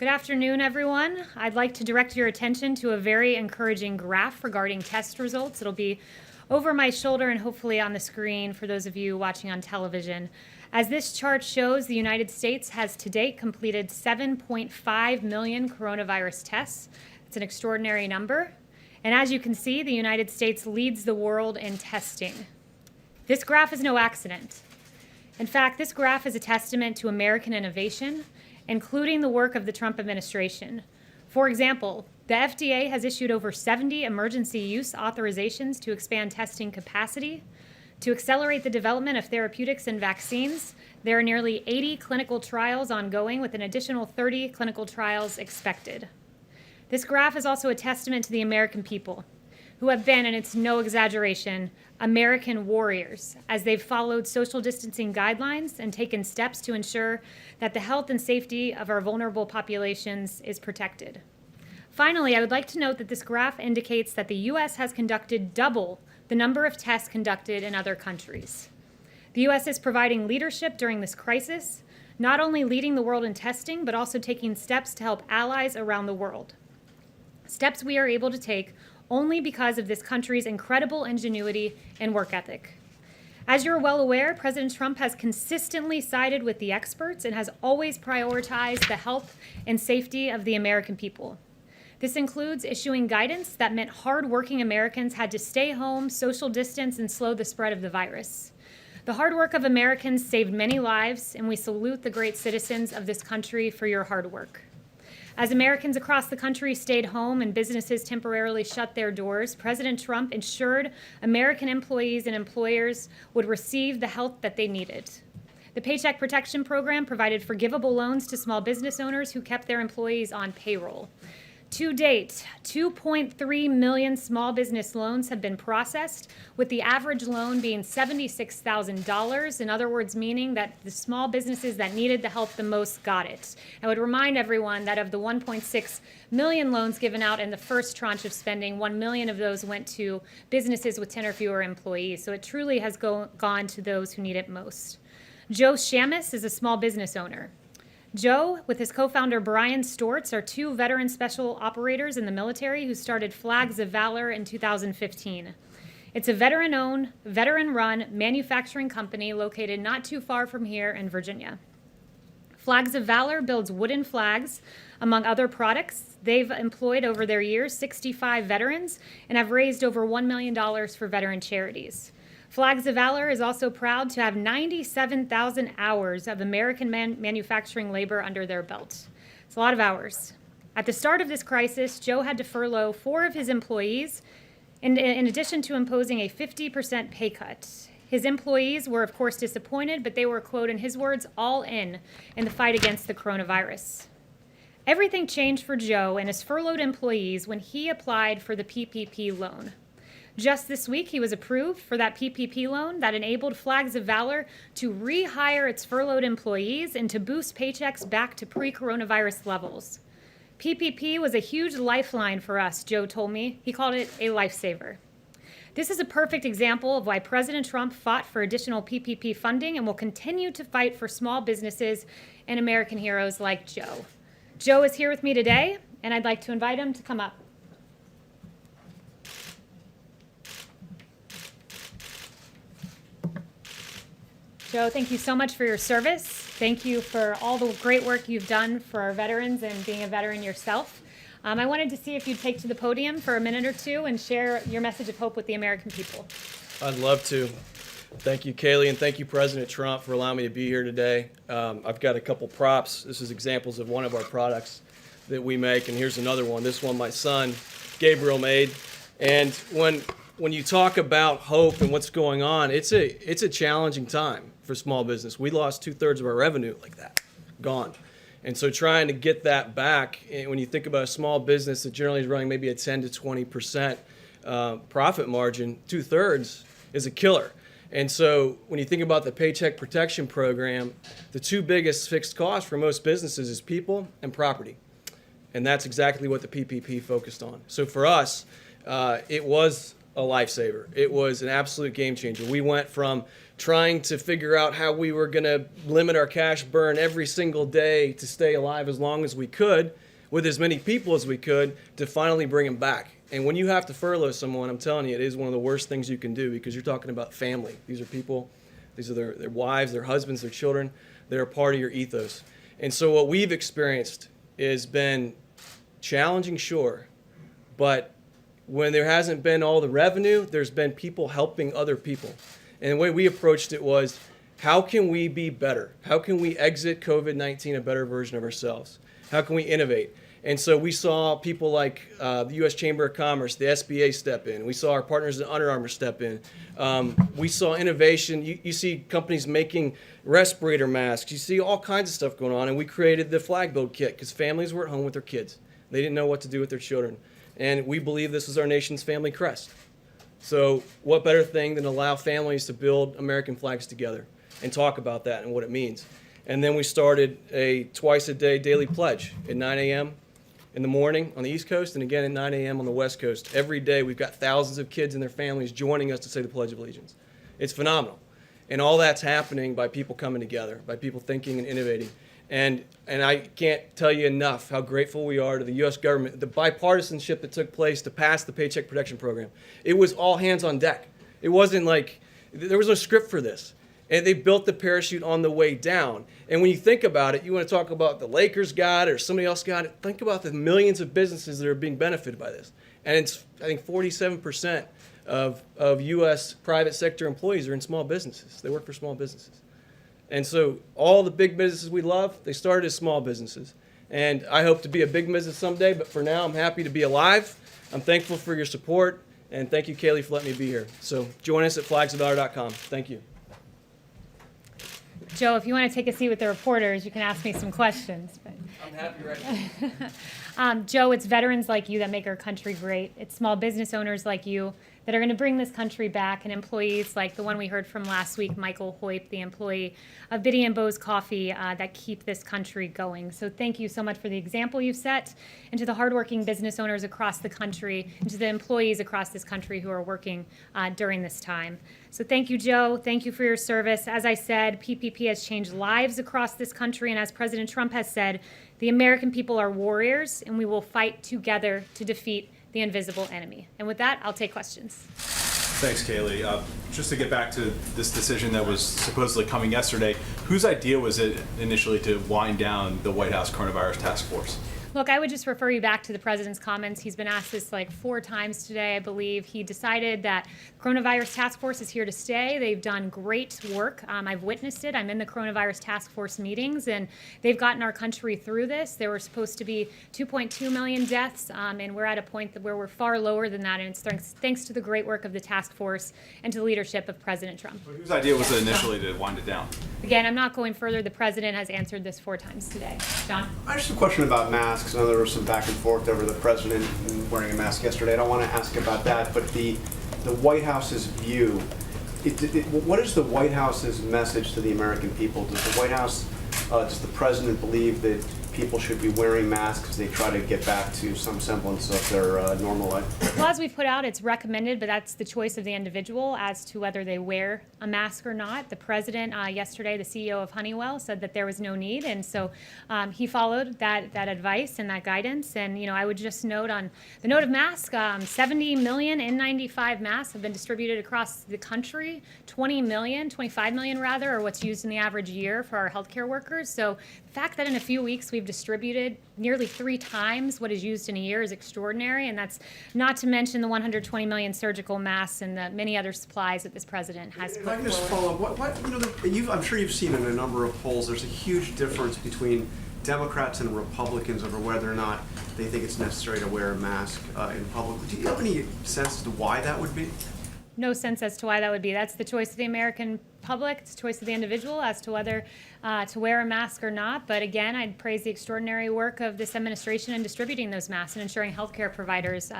Good afternoon, everyone. I'd like to direct your attention to a very encouraging graph regarding test results. It'll be over my shoulder and hopefully on the screen for those of you watching on television. As this chart shows, the United States has to date completed 7.5 million coronavirus tests. It's an extraordinary number. And as you can see, the United States leads the world in testing. This graph is no accident. In fact, this graph is a testament to American innovation, including the work of the Trump administration. For example, the FDA has issued over 70 emergency use authorizations to expand testing capacity. To accelerate the development of therapeutics and vaccines, there are nearly 80 clinical trials ongoing with an additional 30 clinical trials expected. This graph is also a testament to the American people, who have been, and it's no exaggeration, American warriors, as they've followed social distancing guidelines and taken steps to ensure that the health and safety of our vulnerable populations is protected. Finally, I would like to note that this graph indicates that the U.S. has conducted double the number of tests conducted in other countries. The U.S. is providing leadership during this crisis, not only leading the world in testing, but also taking steps to help allies around the world. Steps we are able to take only because of this country's incredible ingenuity and work ethic. As you're well aware, President Trump has consistently sided with the experts and has always prioritized the health and safety of the American people. This includes issuing guidance that meant hard-working Americans had to stay home, social distance, and slow the spread of the virus. The hard work of Americans saved many lives, and we salute the great citizens of this country for your hard work. As Americans across the country stayed home and businesses temporarily shut their doors, President Trump ensured American employees and employers would receive the help that they needed. The Paycheck Protection Program provided forgivable loans to small business owners who kept their employees on payroll. To date, 2.3 million small business loans have been processed, with the average loan being $76,000, in other words, meaning that the small businesses that needed the help the most got it. I would remind everyone that of the 1.6 million loans given out in the first tranche of spending, 1 million of those went to businesses with 10 or fewer employees, so it truly has gone to those who need it most. Joe Shamus is a small business owner. Joe, with his co-founder Brian Stortz, are two veteran special operators in the military who started Flags of Valor in 2015. It's a veteran-owned, veteran-run manufacturing company located not too far from here in Virginia. Flags of Valor builds wooden flags, among other products. They've employed over their years 65 veterans and have raised over $1 million for veteran charities. Flags of Valor is also proud to have 97,000 hours of American manufacturing labor under their belt. It's a lot of hours. At the start of this crisis, Joe had to furlough 4 of his employees, in addition to imposing a 50% pay cut. His employees were, of course, disappointed, but they were, quote, in his words, all in the fight against the coronavirus. Everything changed for Joe and his furloughed employees when he applied for the PPP loan. Just this week, he was approved for that PPP loan that enabled Flags of Valor to rehire its furloughed employees and to boost paychecks back to pre-coronavirus levels. PPP was a huge lifeline for us, Joe told me. He called it a lifesaver. This is a perfect example of why President Trump fought for additional PPP funding and will continue to fight for small businesses and American heroes like Joe. Joe is here with me today, and I'd like to invite him to come up. Joe, thank you so much for your service. Thank you for all the great work you've done for our veterans and being a veteran yourself. I wanted to see if you'd take to the podium for a minute or two and share your message of hope with the American people. I'd love to. Thank you, Kayleigh, and thank you, President Trump, for allowing me to be here today. I've got a couple props. This is examples of one of our products that we make, and here's another one. This one my son, Gabriel, made. And when you talk about hope and what's going on, it's a challenging time for small business. We lost 2/3 of our revenue like that, gone. And so trying to get that back, when you think about a small business that generally is running maybe a 10 to 20% profit margin, 2/3 is a killer. And so when you think about the Paycheck Protection Program, the 2 biggest fixed costs for most businesses is people and property. And that's exactly what the PPP focused on. So for us, it was a lifesaver. It was an absolute game changer. We went from trying to figure out how we were going to limit our cash burn every single day to stay alive as long as we could with as many people as we could to finally bring them back. And when you have to furlough someone, I'm telling you, it is one of the worst things you can do because you're talking about family. These are people, these are their wives, their husbands, their children. They're a part of your ethos. And so what we've experienced has been challenging, sure, but when there hasn't been all the revenue, there's been people helping other people. And the way we approached it was, how can we be better? How can we exit COVID-19 a better version of ourselves? How can we innovate? And so we saw people like the U.S. Chamber of Commerce, the SBA step in. We saw our partners at Under Armour step in. We saw innovation. You see companies making respirator masks. You see all kinds of stuff going on. And we created the flag build kit because families were at home with their kids. They didn't know what to do with their children. And we believe this is our nation's family crest. So what better thing than allow families to build American flags together and talk about that and what it means. And then we started a twice-a-day daily pledge at 9 a.m. in the morning on the East Coast and again at 9 a.m. on the West Coast. Every day we've got thousands of kids and their families joining us to say the Pledge of Allegiance. It's phenomenal. And all that's happening by people coming together, by people thinking and innovating. And I can't tell you enough how grateful we are to the U.S. government, the bipartisanship that took place to pass the Paycheck Protection Program. It was all hands on deck. It wasn't like, there was no script for this. And they built the parachute on the way down. And when you think about it, you want to talk about the Lakers got it or somebody else got it, think about the millions of businesses that are being benefited by this. And it's, I think, 47% of U.S. private sector employees are in small businesses. They work for small businesses. And so all the big businesses we love, they started as small businesses. And I hope to be a big business someday, but for now, I'm happy to be alive. I'm thankful for your support, and thank you, Kayleigh, for letting me be here. So join us at flagsofvalor.com. Thank you. Joe, if you want to take a seat with the reporters, you can ask me some questions. But. I'm happy right now. Joe, it's veterans like you that make our country great. It's small business owners like you that are going to bring this country back, and employees like the one we heard from last week, Michael Hoyt, the employee of Biddy and Bo's Coffee, that keep this country going. So thank you so much for the example you've set, and to the hardworking business owners across the country, and to the employees across this country who are working during this time. So thank you, Joe. Thank you for your service. As I said, PPP has changed lives across this country, and as President Trump has said, the American people are warriors, and we will fight together to defeat the invisible enemy. And with that, I'll take questions. Thanks, Kayleigh. Just to get back to this decision that was supposedly coming yesterday, whose idea was it initially to wind down the White House Coronavirus Task Force? Look, I would just refer you back to the president's comments. He's been asked this like 4 times today, I believe. He decided that coronavirus task force is here to stay. They've done great work. I've witnessed it. I'm in the coronavirus task force meetings, and they've gotten our country through this. There were supposed to be 2.2 million deaths, and we're at a point where we're far lower than that, and it's thanks to the great work of the task force and to the leadership of President Trump. But whose idea was it initially to wind it down? Again, I'm not going further. The president has answered this 4 times today. John? I just have a question about masks. I know there was some back and forth over the president wearing a mask yesterday. I don't want to ask about that, but the White House's view, what is the White House's message to the American people? Does the White House, does the president believe that people should be wearing masks as they try to get back to some semblance of their normal life? Well, as we put out, it's recommended, but that's the choice of the individual as to whether they wear a mask or not. The president yesterday, the CEO of Honeywell, said that there was no need, and so he followed that advice and that guidance. And I would just note on the note of masks, 70 million N95 masks have been distributed across the country. 25 million rather, are what's used in the average year for our healthcare workers. So the fact that in a few weeks we've distributed nearly 3 times what is used in a year is extraordinary, and that's not to mention the 120 million surgical masks and the many other supplies that this president has put forward. If I can just follow up, I'm sure you've seen in a number of polls, there's a huge difference between Democrats and Republicans over whether or not they think it's necessary to wear a mask in public. Do you have any sense as to why that would be? No sense as to why that would be. That's the choice of the American public. It's the choice of the individual as to whether to wear a mask or not. But again, I'd praise the extraordinary work of this administration in distributing those masks and ensuring healthcare providers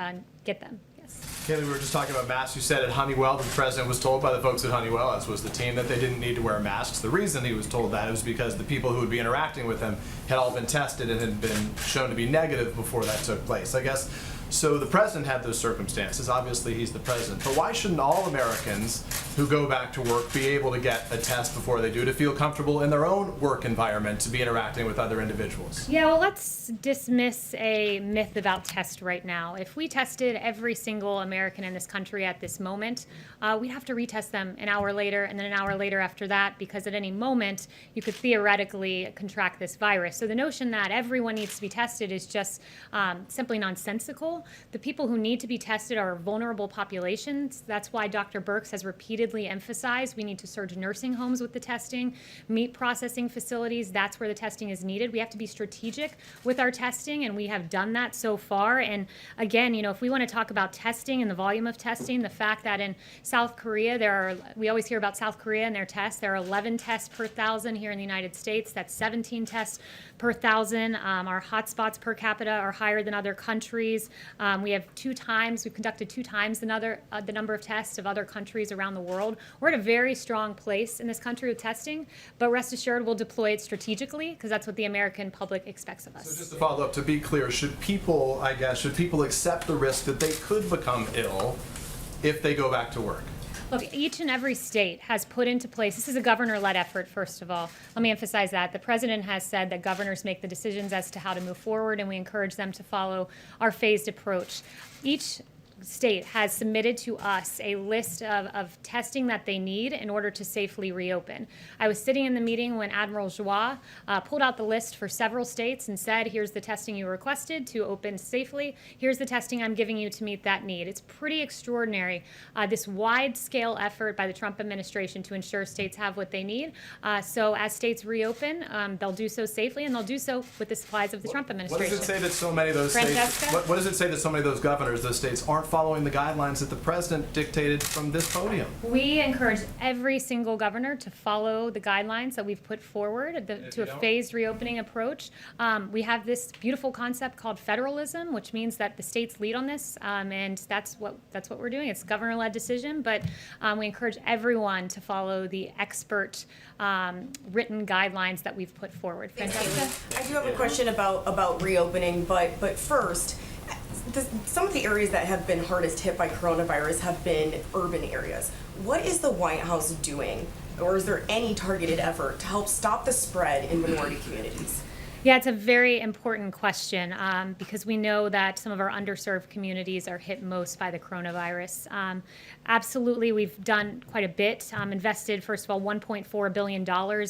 get them. Yes. Kayleigh, we were just talking about masks. You said at Honeywell, the president was told by the folks at Honeywell, as was the team, that they didn't need to wear masks. The reason he was told that was because the people who would be interacting with him had all been tested and had been shown to be negative before that took place. I guess So the president had those circumstances. Obviously, he's the president. But why shouldn't all Americans who go back to work be able to get a test before they do to feel comfortable in their own work environment to be interacting with other individuals? Yeah, well, let's dismiss a myth about tests right now. If we tested every single American in this country at this moment, we'd have to retest them an hour later and then an hour later after that, because at any moment you could theoretically contract this virus. So the notion that everyone needs to be tested is just simply nonsensical. The people who need to be tested are vulnerable populations. That's why Dr. Birx has repeatedly emphasized we need to surge nursing homes with the testing, meat processing facilities. That's where the testing is needed. We have to be strategic with our testing, and we have done that so far. And again, if we want to talk about testing and the volume of testing, the fact that in South Korea, we always hear about South Korea and their tests. There are 11 tests per 1,000 here in the United States. That's 17 tests per 1,000. Our hotspots per capita are higher than other countries. We've conducted 2 times the number of tests of other countries around the world. We're at a very strong place in this country with testing, but rest assured we'll deploy it strategically, because that's what the American public expects of us. So just to follow up, to be clear, should people accept the risk that they could become ill if they go back to work? Look, each and every state has put into place, this is a governor-led effort, first of all. Let me emphasize that. The president has said that governors make the decisions as to how to move forward, and we encourage them to follow our phased approach. Each state has submitted to us a list of testing that they need in order to safely reopen. I was sitting in the meeting when Admiral Joie pulled out the list for several states and said, here's the testing you requested to open safely. Here's the testing I'm giving you to meet that need. It's pretty extraordinary, this wide-scale effort by the Trump administration to ensure states have what they need. So as states reopen, they'll do so safely, and they'll do so with the supplies of the Trump administration. What does it say that so many of those Francesca? states? What does it say that so many of those governors, those states, aren't following the guidelines that the president dictated from this podium? We encourage every single governor to follow the guidelines that we've put forward to a phased reopening approach. We have this beautiful concept called federalism, which means that the states lead on this, and that's what we're doing. It's a governor-led decision, but we encourage everyone to follow the expert written guidelines that we've put forward. Francesca? I do have a question about reopening, but first, some of the areas that have been hardest hit by coronavirus have been urban areas. What is the White House doing, or is there any targeted effort to help stop the spread in minority communities? Yeah, it's a very important question because we know that some of our underserved communities are hit most by the coronavirus. Absolutely, we've done quite a bit. Invested, first of all, $1.4 billion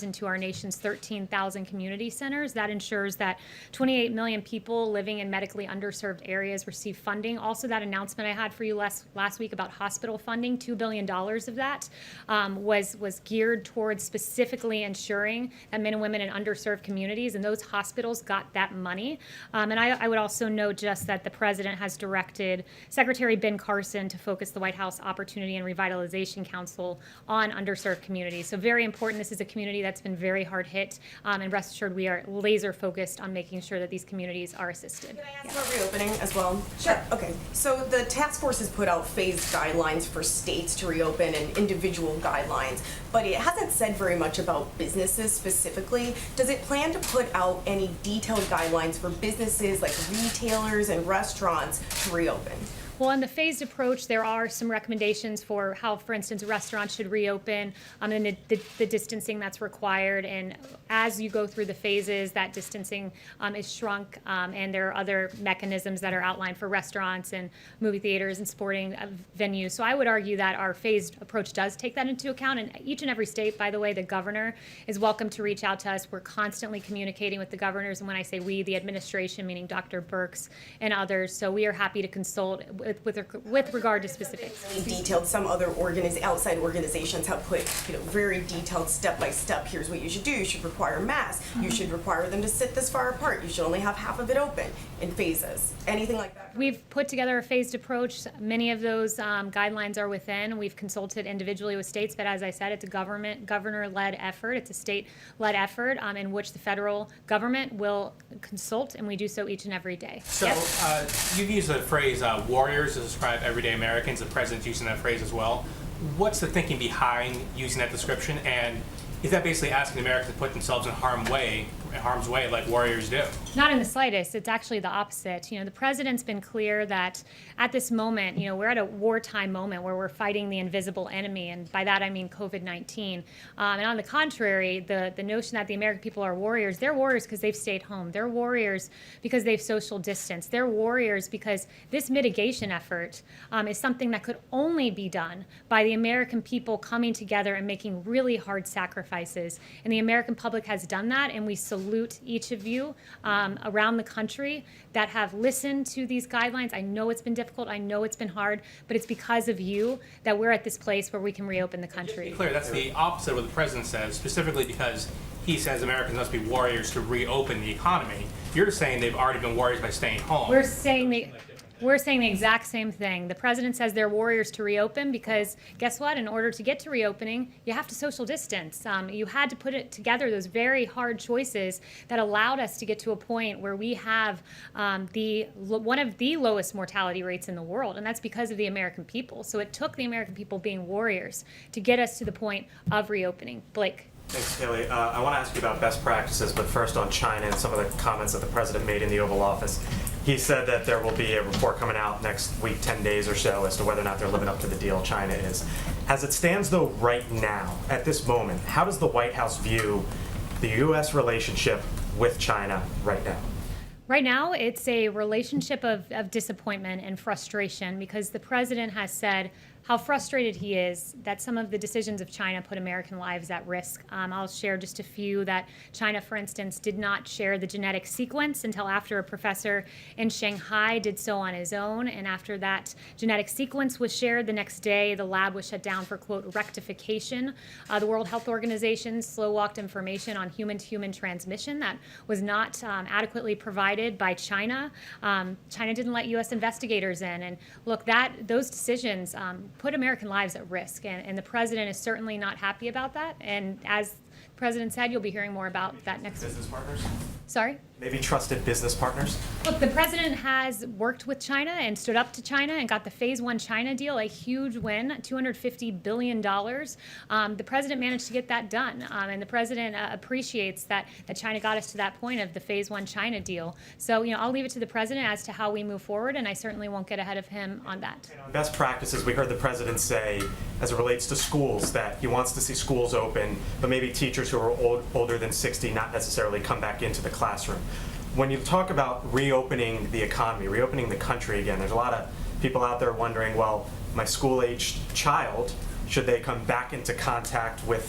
into our nation's 13,000 community centers. That ensures that 28 million people living in medically underserved areas receive funding. Also, that announcement I had for you last week about hospital funding, $2 billion of that was geared towards specifically ensuring that men and women in underserved communities and those hospitals got that money. And I would also note just that the president has directed Secretary Ben Carson to focus the White House Opportunity and Revitalization Council on underserved communities. So very important. This is a community that's been very hard hit, and rest assured we are laser focused on making sure that these communities are assisted. Can I ask about reopening as well? Sure. Okay, so the task force has put out phased guidelines for states to reopen and individual guidelines, but it hasn't said very much about businesses specifically. Does it plan to put out any detailed guidelines for businesses like retailers and restaurants to reopen? Well, in the phased approach, there are some recommendations for how, for instance, restaurants should reopen and the distancing that's required. And as you go through the phases, that distancing is shrunk, and there are other mechanisms that are outlined for restaurants and movie theaters and sporting venues. So I would argue that our phased approach does take that into account. And each and every state, by the way, the governor is welcome to reach out to us. We're constantly communicating with the governors. And when I say we, the administration, meaning Dr. Birx and others. So we are happy to consult with regard to specifics. Really detailed. Some other outside organizations have put very detailed step-by-step. Here's what you should do. You should require masks. You should require them to sit this far apart. You should only have half of it open in phases. Anything like that? We've put together a phased approach. Many of those guidelines are within. We've consulted individually with states, but as I said, it's a governor-led effort. It's a state-led effort in which the federal government will consult, and we do so each and every day. So Yes? you've used the phrase warriors to describe everyday Americans. The president's using that phrase as well. What's the thinking behind using that description? And is that basically asking Americans to put themselves in harm's way harm's way like warriors do. Not in the slightest. It's actually the opposite. The president's been clear that at this moment, we're at a wartime moment where we're fighting the invisible enemy, and by that I mean COVID-19. And on the contrary, the notion that the American people are warriors, they're warriors because they've stayed home. They're warriors because they've social distanced. They're warriors because this mitigation effort is something that could only be done by the American people coming together and making really hard sacrifices. And the American public has done that, and we salute each of you around the country that have listened to these guidelines. I know it's been difficult. I know it's been hard, but it's because of you that we're at this place where we can reopen the country. To be clear, that's the opposite of what the president says, specifically because he says Americans must be warriors to reopen the economy. You're saying they've already been warriors by staying home. We're saying the exact same thing. The president says they're warriors to reopen because guess what? In order to get to reopening, you have to social distance. You had to put it together, those very hard choices that allowed us to get to a point where we have one of the lowest mortality rates in the world, and that's because of the American people. So it took the American people being warriors to get us to the point of reopening. Blake. Thanks, Kayleigh. I want to ask you about best practices, but first on China and some of the comments that the president made in the Oval Office. He said that there will be a report coming out next week, 10 days or so, as to whether or not they're living up to the deal China is. As it stands, though, right now, at this moment, how does the White House view the U.S. relationship with China right now? Right now, it's a relationship of disappointment and frustration because the president has said how frustrated he is that some of the decisions of China put American lives at risk. I'll share just a few that China, for instance, did not share the genetic sequence until after a professor in Shanghai did so on his own. And after that genetic sequence was shared, the next day the lab was shut down for, quote, rectification. The World Health Organization slow-walked information on human-to-human transmission that was not adequately provided by China. China didn't let U.S. investigators in. And look, those decisions put American lives at risk, and the president is certainly not happy about that. And as the president said, you'll be hearing more about that next week. Business partners? Sorry? Maybe trusted business partners? Look, the president has worked with China and stood up to China and got the Phase 1 China deal, a huge win, $250 billion. The president managed to get that done, and the president appreciates that China got us to that point of the Phase 1 China deal. So, I'll leave it to the president as to how we move forward, and I certainly won't get ahead of him on that. Best practices, we heard the president say, as it relates to schools, that he wants to see schools open, but maybe teachers who are older than 60 not necessarily come back into the classroom. When you talk about reopening the economy, reopening the country again, there's a lot of people out there wondering, well, my school-aged child, should they come back into contact with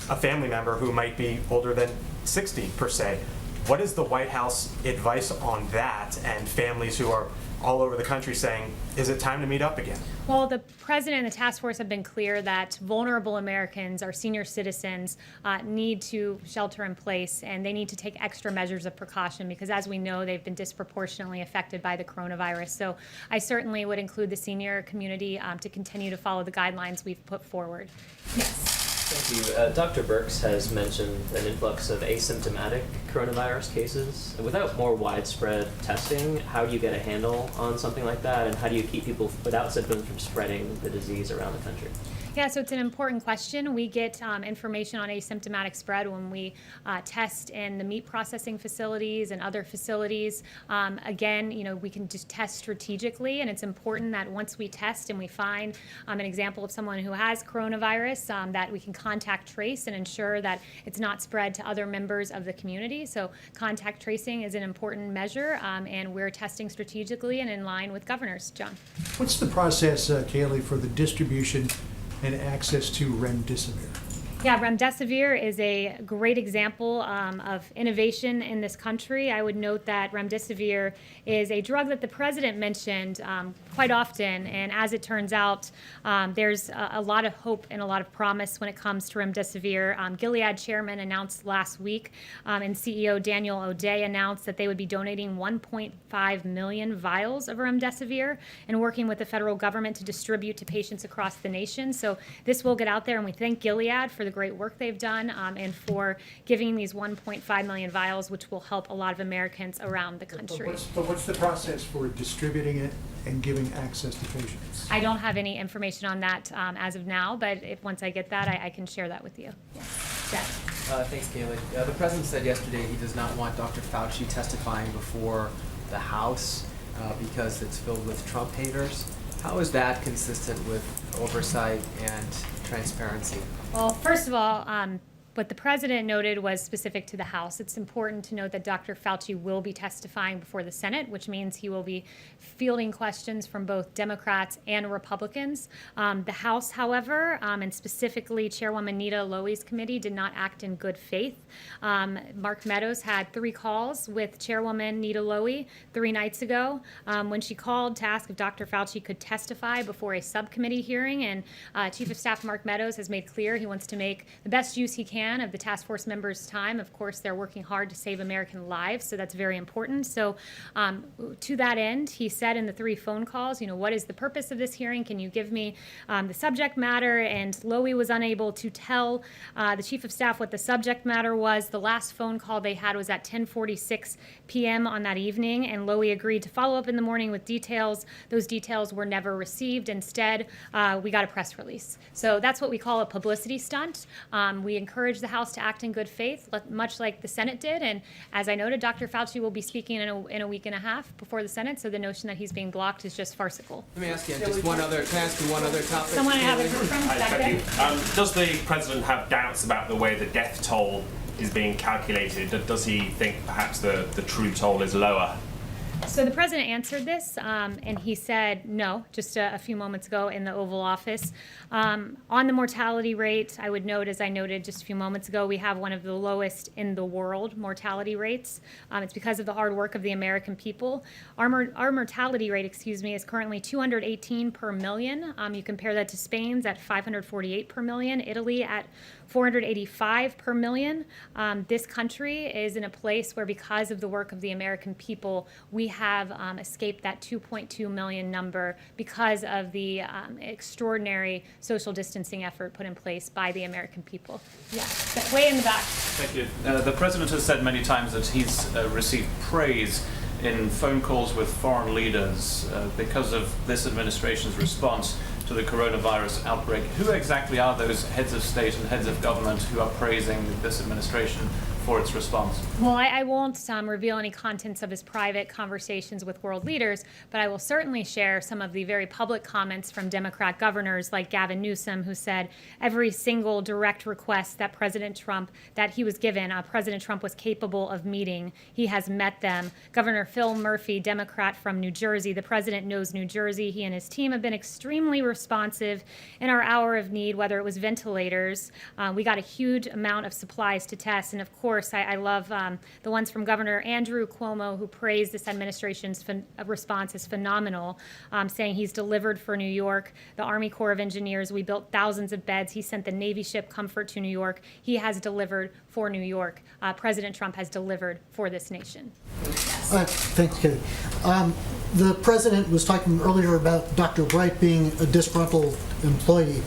a family member who might be older than 60 per se? What is the White House advice on that and families who are all over the country saying, is it time to meet up again? Well, the president and the task force have been clear that vulnerable Americans, our senior citizens, need to shelter in place, and they need to take extra measures of precaution because, as we know, they've been disproportionately affected by the coronavirus. So I certainly would include the senior community to continue to follow the guidelines we've put forward. Yes. Thank you. Dr. Birx has mentioned an influx of asymptomatic coronavirus cases. Without more widespread testing, how do you get a handle on something like that, and how do you keep people without symptoms from spreading the disease around the country? Yeah, so it's an important question. We get information on asymptomatic spread when we test in the meat processing facilities and other facilities. Again, we can just test strategically, and it's important that once we test and we find an example of someone who has coronavirus, that we can contact trace and ensure that it's not spread to other members of the community. So contact tracing is an important measure, and we're testing strategically and in line with governors. John. What's the process, Kayleigh, for the distribution and access to remdesivir? Yeah, remdesivir is a great example of innovation in this country. I would note that remdesivir is a drug that the president mentioned quite often, and as it turns out, there's a lot of hope and a lot of promise when it comes to remdesivir. Gilead chairman announced last week, and CEO Daniel O'Day announced that they would be donating 1.5 million vials of remdesivir and working with the federal government to distribute to patients across the nation. So this will get out there, and we thank Gilead for the great work they've done and for giving these 1.5 million vials, which will help a lot of Americans around the country. But what's the process for distributing it and giving access to patients? I don't have any information on that as of now, but once I get that, I can share that with you. Yes. Thanks, Kayleigh. The president said yesterday he does not want Dr. Fauci testifying before the House because it's filled with Trump haters. How is that consistent with oversight and transparency? Well, first of all, what the president noted was specific to the House. It's important to note that Dr. Fauci will be testifying before the Senate, which means he will be fielding questions from both Democrats and Republicans. The House, however, and specifically Chairwoman Nita Lowey's committee, did not act in good faith. Mark Meadows had 3 calls with Chairwoman Nita Lowey 3 nights ago when she called to ask if Dr. Fauci could testify before a subcommittee hearing. And Chief of Staff Mark Meadows has made clear he wants to make the best use he can of the task force members' time. Of course, they're working hard to save American lives, so that's very important. So to that end, he said in the 3 phone calls, what is the purpose of this hearing? Can you give me the subject matter? And Lowey was unable to tell the Chief of Staff what the subject matter was. The last phone call they had was at 10:46 p.m. on that evening, and Lowey agreed to follow up in the morning with details. Those details were never received. Instead, we got a press release. So that's what we call a publicity stunt. We encourage the House to act in good faith, much like the Senate did. And as I noted, Dr. Fauci will be speaking in a week and a half before the Senate, so the notion that he's being blocked is just farcical. Let me ask you just one other topic? Someone I haven't heard from, back there. Does the president have doubts about the way the death toll is being calculated? Does he think perhaps the true toll is lower? So the president answered this, and he said no, just a few moments ago in the Oval Office. On the mortality rate, I would note, as I noted just a few moments ago, we have one of the lowest in the world mortality rates. It's because of the hard work of the American people. Our mortality rate, is currently 218 per million. You compare that to Spain's at 548 per million, Italy at 485 per million. This country is in a place where, because of the work of the American people, we have escaped that 2.2 million number because of the extraordinary social distancing effort put in place by the American people. Yeah, way in the back. Thank you. The president has said many times that he's received praise in phone calls with foreign leaders because of this administration's response to the coronavirus outbreak. Who exactly are those heads of state and heads of government who are praising this administration for its response? Well, I won't reveal any contents of his private conversations with world leaders, but I will certainly share some of the very public comments from Democrat governors like Gavin Newsom, who said every single direct request that President Trump, that he was given, President Trump was capable of meeting. He has met them. Governor Phil Murphy, Democrat from New Jersey, the president knows New Jersey. He and his team have been extremely responsive in our hour of need, whether it was ventilators. We got a huge amount of supplies to test, and of course, I love the ones from Governor Andrew Cuomo, who praised this administration's response as phenomenal, saying he's delivered for New York. The Army Corps of Engineers, we built thousands of beds. He sent the Navy ship Comfort to New York. He has delivered for New York. President Trump has delivered for this nation. Thanks, Kayleigh. The president was talking earlier about Dr. Bright being a disgruntled employee.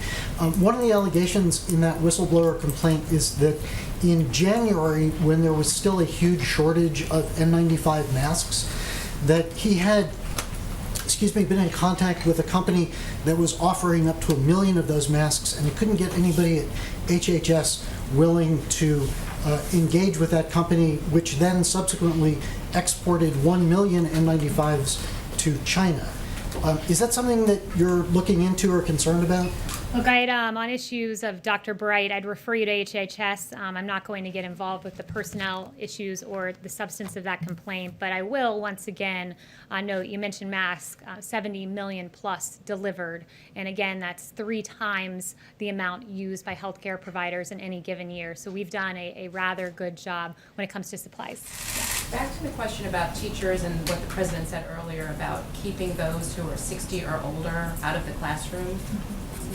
One of the allegations in that whistleblower complaint is that in January, when there was still a huge shortage of N95 masks, that he had been in contact with a company that was offering up to 1 million of those masks, and he couldn't get anybody at HHS willing to engage with that company, which then subsequently exported 1 million N95s to China. Is that something that you're looking into or concerned about? Look, on issues of Dr. Bright, I'd refer you to HHS. I'm not going to get involved with the personnel issues or the substance of that complaint, but I will once again note, you mentioned masks, 70 million plus delivered, and again, that's 3 times the amount used by healthcare providers in any given year. So we've done a rather good job when it comes to supplies. Back to the question about teachers and what the president said earlier about keeping those who are 60 or older out of the classroom.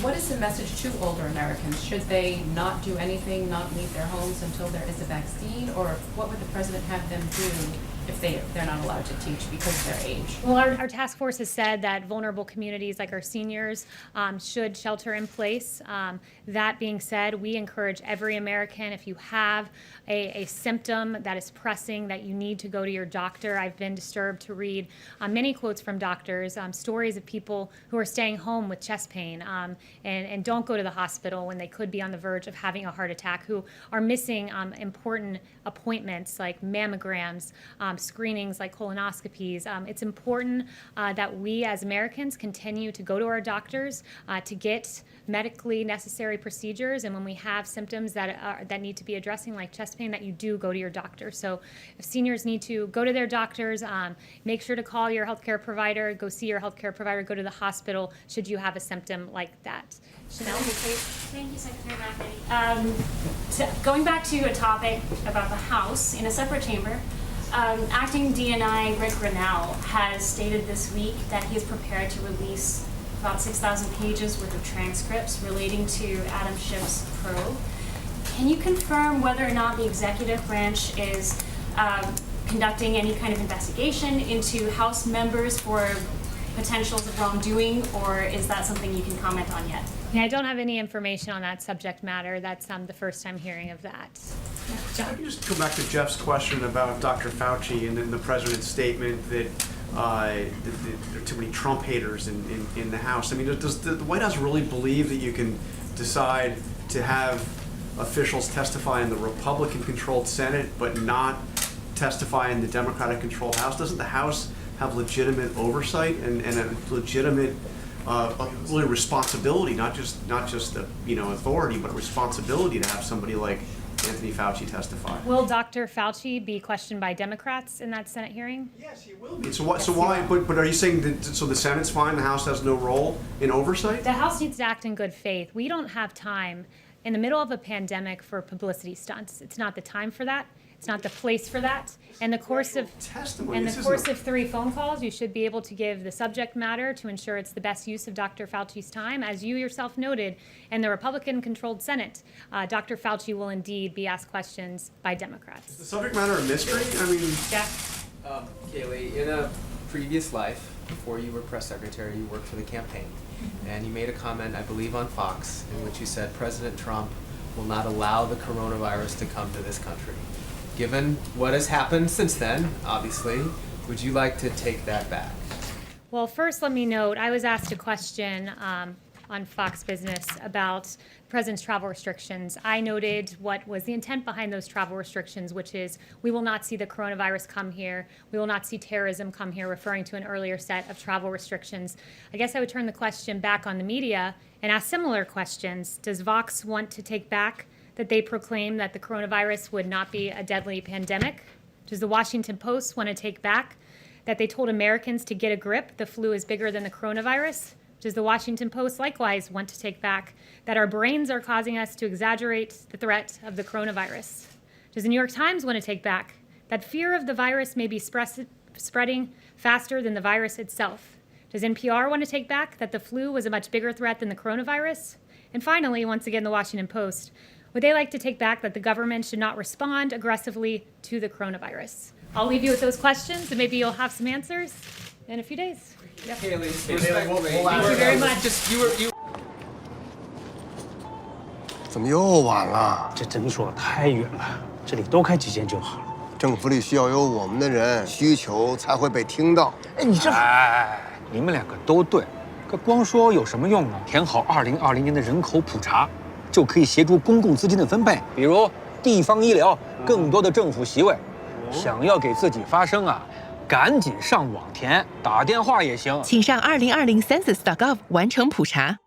What is the message to older Americans? Should they not do anything, not leave their homes until there is a vaccine? Or what would the president have them do if they're not allowed to teach because of their age? Well, our task force has said that vulnerable communities like our seniors should shelter in place. That being said, we encourage every American, if you have a symptom that is pressing, that you need to go to your doctor. I've been disturbed to read many quotes from doctors, stories of people who are staying home with chest pain and don't go to the hospital when they could be on the verge of having a heart attack, who are missing important appointments like mammograms, screenings like colonoscopies. It's important that we as Americans continue to go to our doctors to get medically necessary procedures, and when we have symptoms that need to be addressing, like chest pain, that you do go to your doctor. So if seniors need to go to their doctors, make sure to call your healthcare provider, go see your healthcare provider, go to the hospital should you have a symptom like that. Chanel? Thank you, Secretary McEnany. Going back to a topic about the House, in a separate chamber, Acting DNI Rick Grinnell has stated this week that he is prepared to release about 6,000 pages worth of transcripts relating to Adam Schiff's probe. Can you confirm whether or not the executive branch is conducting any kind of investigation into House members for potentials of wrongdoing, or is that something you can comment on yet? Yeah, I don't have any information on that subject matter. That's the first time hearing of that. If I can just go back to Jeff's question about Dr. Fauci and then the president's statement that there are too many Trump haters in the House. I mean, does the White House really believe that you can decide to have officials testify in the Republican-controlled Senate but not testify in the Democratic-controlled House? Doesn't the House have legitimate oversight and a legitimate really responsibility, not just the authority, but responsibility to have somebody like Anthony Fauci testify? Will Dr. Fauci be questioned by Democrats in that Senate hearing? Yes, he will be. So why? But are you saying that so the Senate's fine, the House has no role in oversight? The House needs to act in good faith. We don't have time in the middle of a pandemic for publicity stunts. It's not the time for that. It's not the place for that. In the course of 3 phone calls, you should be able to give the subject matter to ensure it's the best use of Dr. Fauci's time. As you yourself noted, in the Republican-controlled Senate, Dr. Fauci will indeed be asked questions by Democrats. Is the subject matter a mystery? I mean, Jeff? Kayleigh, in a previous life, before you were press secretary, you worked for the campaign, and you made a comment, I believe, on Fox, in which you said President Trump will not allow the coronavirus to come to this country. Given what has happened since then, obviously, would you like to take that back? Well, first let me note, I was asked a question on Fox Business about the President's travel restrictions. I noted what was the intent behind those travel restrictions, which is we will not see the coronavirus come here. We will not see terrorism come here, referring to an earlier set of travel restrictions. I guess I would turn the question back on the media and ask similar questions. Does Vox want to take back that they proclaimed that the coronavirus would not be a deadly pandemic? Does the Washington Post want to take back that they told Americans to get a grip, the flu is bigger than the coronavirus? Does the Washington Post likewise want to take back that our brains are causing us to exaggerate the threat of the coronavirus? Does the New York Times want to take back that fear of the virus may be spreading faster than the virus itself? Does NPR want to take back that the flu was a much bigger threat than the coronavirus? And finally, once again, the Washington Post, would they like to take back that the government should not respond aggressively to the coronavirus? I'll leave you with those questions, and maybe you'll have some answers in a few days. Yep. Kayleigh, Thank you very much. you 怎么又晚了？这诊所太远了，这里多开几间就好了。政府里需要有我们的人，需求才会被听到。哎，你这……哎，你们两个都对，可光说有什么用呢？填好2020年的人口普查，就可以协助公共资金的分配，比如地方医疗、更多的政府席位。想要给自己发声啊，赶紧上网填，打电话也行。请上2020census.gov 完成普查。